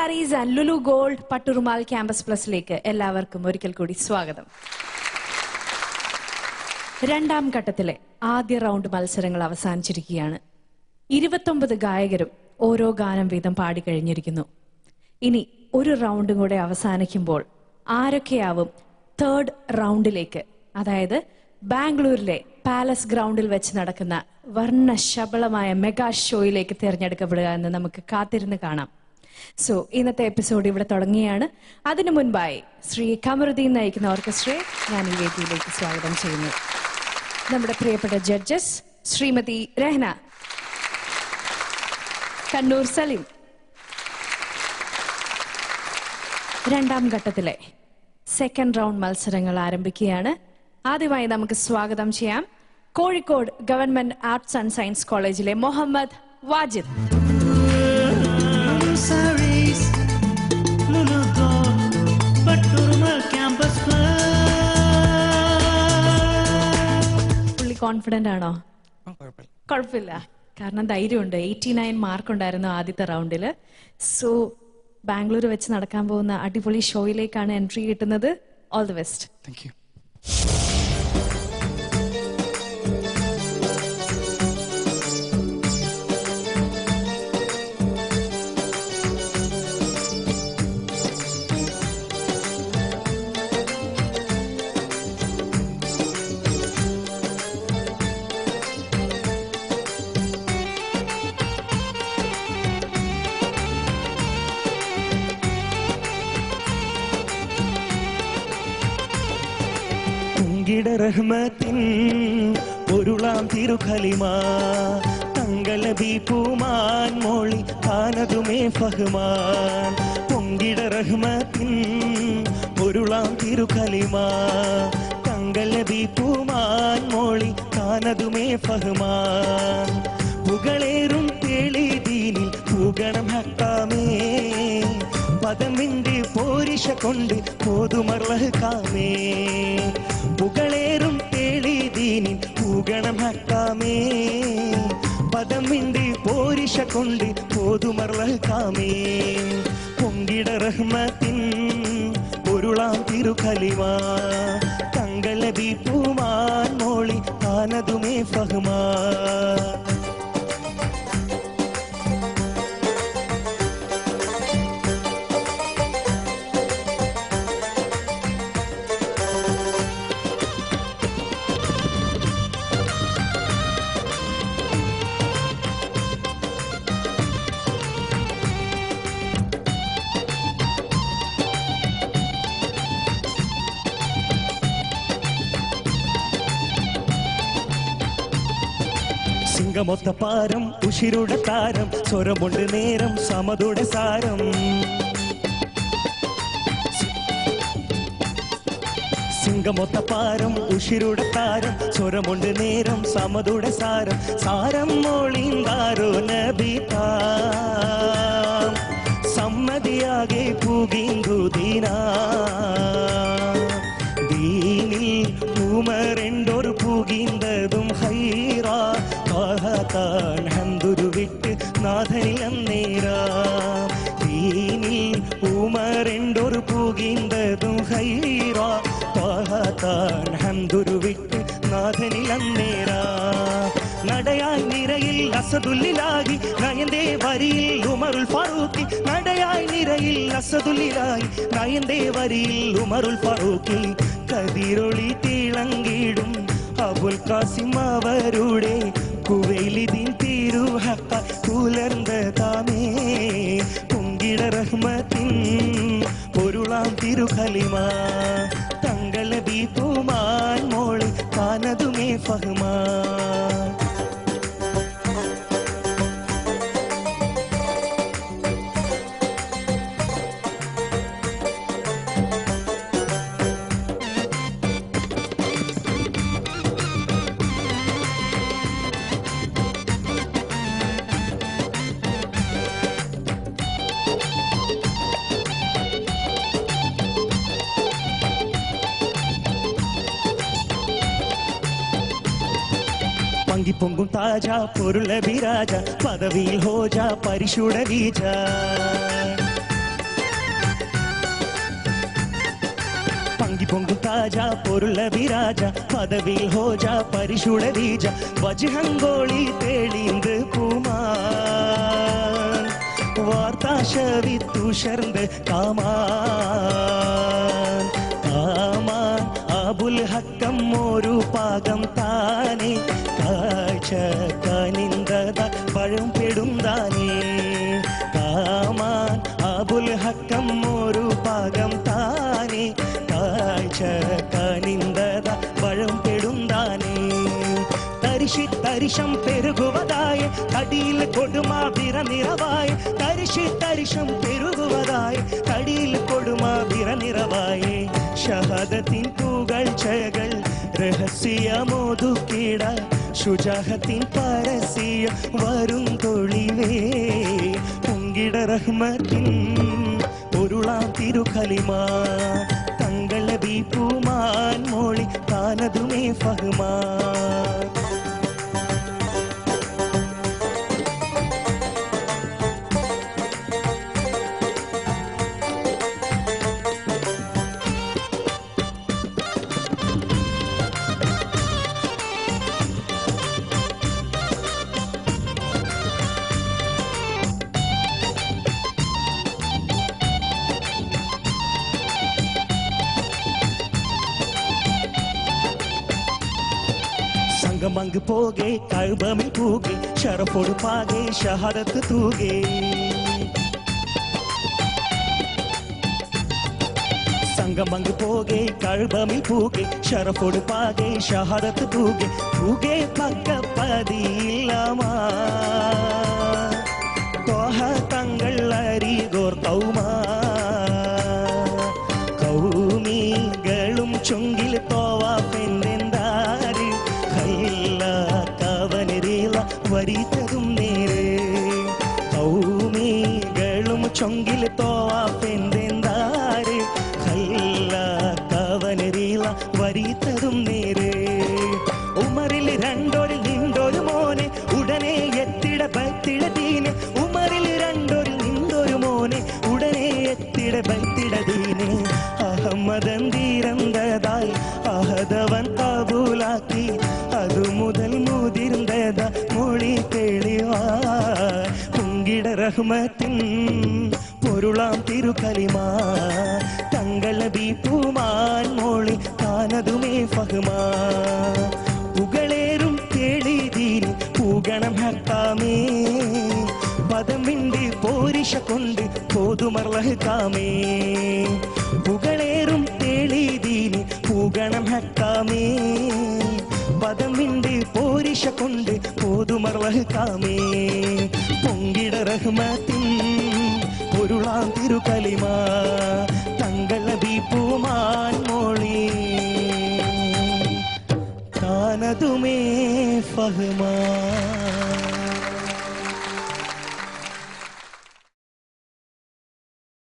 Saris and Lulu gold Patturumal campus പ്ലസിലേക്ക് എല്ലാവർക്കും ഒരിക്കൽ കൂടി സ്വാഗതം. രണ്ടാം ഘട്ടത്തിലെ ആദ്യ റൗണ്ട് മത്സരങ്ങൾ അവസാനിച്ചിരിക്കുകയാണ്. 29 ഗായകരും ഓരോ ഗാനം വീതം പാടിക്കഴിഞ്ഞിരിക്കുന്നു. ഇനി ഒരു റൗണ്ടും കൂടെ അവസാനിക്കുമ്പോൾ ആരൊക്കെയാവും തേർഡ് റൗണ്ടിലേക്ക്, അതായത് ബാംഗ്ലൂരിലെ പാലസ് ഗ്രൗണ്ടിൽ വെച്ച് നടക്കുന്ന വർണ്ണശബളമായ മെഗാ ഷോയിലേക്ക് തിരഞ്ഞെടുക്കപ്പെടുക എന്ന് നമുക്ക് കാത്തിരുന്ന് കാണാം. സോ ഇന്നത്തെ എപ്പിസോഡ് ഇവിടെ തുടങ്ങിയാണ്. അതിനു മുൻപായി ശ്രീ ഖമറുദ്ദീൻ നയിക്കുന്ന ഓർക്കസ്ട്രയെ ഞാൻ ഈ വേദിയിലേക്ക് സ്വാഗതം ചെയ്യുന്നു. നമ്മുടെ പ്രിയപ്പെട്ട ജഡ്ജസ് ശ്രീമതി രഹ്ന, കണ്ണൂർ സലീം. രണ്ടാം ഘട്ടത്തിലെ സെക്കൻഡ് റൗണ്ട് മത്സരങ്ങൾ ആരംഭിക്കുകയാണ്. ആദ്യമായി നമുക്ക് സ്വാഗതം ചെയ്യാം Kozhikode government arts and science കോളേജിലെ മുഹമ്മദ് വാജിദ്. പുള്ളി കോൺഫിഡന്റ് ആണോ? കുഴപ്പമില്ല, കാരണം ധൈര്യമുണ്ട്. 89 മാർക്ക് ഉണ്ടായിരുന്നു ആദ്യത്തെ റൗണ്ടില്. സോ ബാംഗ്ലൂർ വെച്ച് നടക്കാൻ പോകുന്ന അടിപൊളി ഷോയിലേക്കാണ് എൻട്രി കിട്ടുന്നത്. All the best. Thank you. റഹ്മത്തിൻ പൊരുളാം തിരുഖലിമ തങ്കലബി പൂമാൻ മോളി കാനതുമേ ഫഹ്മാൻ. പൊങ്കിട റഹ്മത്തിൻ പൊരുളാം തിരുഖലിമ തങ്കലബി പൂമാൻ മോളി കാനതുമേ ഫഹ്മാൻ. പുകളേറും തെളിദീനിൽ പൂഗണം ഹക്കാമേ പദമിന്റെ പോരിഷ കൊണ്ട് പോതുമർലഹ്കാമേ. പുകളേറും തെളിദീനിൽ പൂഗണം ഹക്കാമേ പദമിന്റെ പോരിഷ കൊണ്ട് പോതുമർലഹ്കാമേ. പൊങ്കിട റഹ്മത്തിൻ പൊരുളാം തിരുഖലിമ തങ്കലബി പൂമാൻ മോളി കാനതുമേ ഫഹ്മാൻ. സിംഗമൊത്ത പാരം ഉഷിരുടെ താരം സ്വരമുണ്ട് നേരം സമതുടെ സാരം. സിംഗമൊത്ത പാരം ഉഷിരുടെ താരം സ്വരമുണ്ട് നേരം സമതുടെ സാരം. സാരം മോളിന്താരോ നബിതാ സമ്മതിയാകെ പൂകിന്തു ദീനാ ദീനിൽ ഉമരെണ്ടൊരു പൂകിന്തതും ഹൈറാ താൻ ഹന്തുരു വിട്ട് നാഥനിലന്നേരാ. ദീനിൽ ഉമരെണ്ടൊരു പൂകിന്തതും ഹൈറാ താൻ ഹന്തുരു വിട്ട് നാഥനിലന്നേരാ. നടയായി നിരയിൽ അസദുല്ലിലാഹി നയന്തേ വരിയിൽ ഉമറുൽ ഫാറൂഖി. നടയായി നിരയിൽ അസദുല്ലിലാഹി നയന്തേ വരിയിൽ ഉമറുൽ ഫാറൂഖി. കതിരൊളി തിളങ്ങിടും അബുൽ ഖാസിം അവരുടെ കുവൈലിദീൻ തിരുഹഖ പുലർന്നതാമേ. പൊങ്കിട റഹ്മത്തിൻ പൊരുളാം തിരുഖലിമ തങ്കലബി പൂമാൻ മോളി കാനതുമേ ഫഹ്മാൻ. പൊങ്കും താജ പൊരുള വിരാജ പദവിയിൽ ഹോജ പരിശുട വീജ. പൊങ്കി പൊങ്കും താജ പൊരുള വിരാജ പദവിൽ ഹോജ പരിശുട ബീജ വജ്ഹങ്കോളി തേളിന്ത് പൂമാൻ വാർത്താശവി തുഷർന്ന് കാമാൻ കാമാൻ അബുൽ ഹക്കം ഒരു പാകം താനേ കാഴ്ച കനിന്തത പഴം പെടുന്താനേ കാമാൻ അബുൽ ഹക്കം ഒരു പാകം താനേ കാഴ്ച കനിന്തത പഴം പെടുന്താനേ തരിശി തരിശം പെരുകുവതായ കടിയിൽ കൊടുമാ വിരനിറവായ തരിശി തരിശം പെരുകുവതായ കടിയിൽ കൊടുമാ വിരനിറവായേ ഷഹാദത്തിൻ പുകഴ്ചകൾ രഹസ്യമോതുക്കിട ഷുജാഹത്തിൻ പരസ്യ വരും തൊളിവേ പൊങ്കിട റഹ്മത്തിൻ പൊരുളാം തിരുഖലിമാ തങ്ങൾ ബീപ്പുമാൻ മോളി താനതുമേ ഫഹ്മാ സംഗമങ്ക് പോകെ കഅബമിൽ പൂകെ ശറഫോട് പാകെ ഷഹാദത്ത് തൂകെ സംഗമങ്ക് പോകെ കഅബമിൽ പൂകെ ശറഫോട് പാകെ ഷഹാദത്ത് തൂകെ തൂകെ പക്ക പതിയില്ലമാ തോഹ തങ്ങൾ അരികോർ കൗമാ കൗമികളും ചൊങ്കിൽ തോവാഫെന്തെന്താര് കവനരില വരിത്തതും നേരെ കൗമികളും ചൊങ്കിൽ തോവാഫെന്തെന്താര് കവനരില വരിത്തതും നേരെ ഉമറിൽ രണ്ടോരിൽ നിണ്ടൊരു മോനെ ഉടനെ എത്തിട ബൈത്തിട ദീനെ ഉമറിൽ രണ്ടോരിൽ നിണ്ടൊരു മോനെ ഉടനെ എത്തിട ബൈത്തിട ദീനെ അഹമ്മദന്തീരന്തതായി അഹദവൻ കബൂലാക്കി അതു മുതൽ മുതിർന്നത മൊഴി തെളിവാ പൊങ്കിട റഹ്മത്തിൻ പൊരുളാം തിരുക്കലിമാ തങ്ങൾ ബീപ്പുമാൻ മോളി താനതുമേ ഫഹ്മാ പുകളേറും തെളിതീൻ പൂഗണം ഹക്കാമേ പദം വിണ്ട് പോരിഷ കൊണ്ട് പോതുമർലഹക്കാമേ പുകളേറും തെളിതീൻ പൂഗണം ഹക്കാമേ പദം വിണ്ട് പോരിഷ കൊണ്ട് പോതുമർലഹക്കാമേ പൊങ്കിട റഹ്മത്തിൻ പൊരുളാം തിരുക്കലിമാ തങ്ങൾ ബീപ്പുമാൻ മോളി താനതുമേ ഫഹ്മാ